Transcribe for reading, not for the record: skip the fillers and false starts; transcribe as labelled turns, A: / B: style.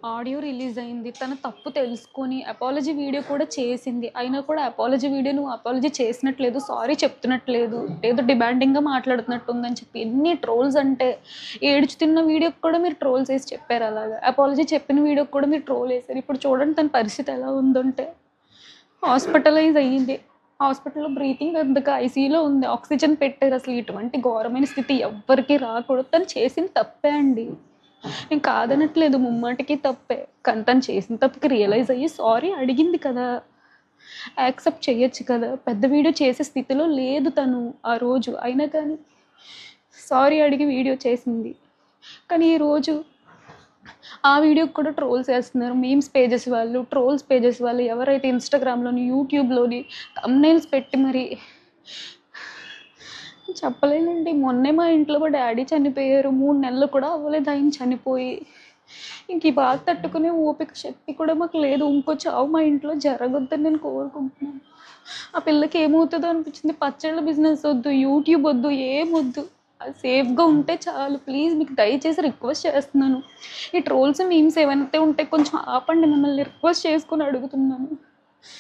A: Audio release అయింది. తన తప్పు తెలుసుకొని అపాలజీ వీడియో కూడా చేసింది. అయినా కూడా అపాలజీ వీడియో నువ్వు అపాలజీ చేసినట్లేదు, సారీ చెప్తున్నట్లేదు, ఏదో డిమాండింగ్‌గా మాట్లాడుతున్నట్టుందని చెప్పి ఎన్ని ట్రోల్స్ అంటే, ఏడుచుతున్న వీడియోకి కూడా మీరు ట్రోల్స్ ఏసి చెప్పారు అలాగా. అపాలజీ చెప్పిన వీడియోకి కూడా మీరు ట్రోల్ ఏసారు. ఇప్పుడు చూడండి తన పరిస్థితి ఎలా ఉందంటే, హాస్పిటలైజ్ అయ్యింది. హాస్పిటల్‌లో బ్రీతింగ్ అందక ఐసీయూలో ఉంది. ఆక్సిజన్ పెట్టారు. అసలు ఇటువంటి ఘోరమైన స్థితి ఎవ్వరికీ రాకూడదు. తను చేసింది తప్పే అండి. నేను కాదనట్లేదు, ముమ్మాటికి తప్పే. కానీ తను చేసిన తప్పుకి రియలైజ్ అయ్యి సారీ అడిగింది కదా! యాక్సెప్ట్ చేయొచ్చు కదా! పెద్ద వీడియో చేసే స్థితిలో లేదు తను ఆ రోజు. అయినా కానీ సారీ అడిగి వీడియో చేసింది. కానీ ఈరోజు ఆ వీడియోకి కూడా ట్రోల్స్ ఏస్తున్నారు. మీమ్స్ పేజెస్ వాళ్ళు, ట్రోల్స్ పేజెస్ వాళ్ళు ఎవరైతే ఇన్‌స్టాగ్రామ్‌లోని, యూట్యూబ్‌లోని థంబ్‌నెయిల్స్ పెట్టి మరి చెప్పలేనండి. మొన్నే మా ఇంట్లో మా డ్యాడీ చనిపోయారు. 3 నెలలు కూడా అవ్వలేదు ఆయన చనిపోయి. ఇంక ఈ బాధ తట్టుకునే ఓపిక, శక్తి కూడా మాకు లేదు. ఇంకో చావు మా ఇంట్లో జరగొద్దని నేను కోరుకుంటున్నాను. ఆ పిల్లకి ఏమవుతదో అనిపించింది. పచ్చళ్ళ బిజినెస్ వద్దు, యూట్యూబ్ వద్దు, ఏమొద్దు. అది సేఫ్‌గా ఉంటే చాలు. ప్లీజ్ మీకు దయచేసి రిక్వెస్ట్ చేస్తున్నాను. ఈ ట్రోల్స్, మీమ్స్ ఏవైతే ఉంటే కొంచెం ఆపండి. మిమ్మల్ని రిక్వెస్ట్ చేసుకొని అడుగుతున్నాను.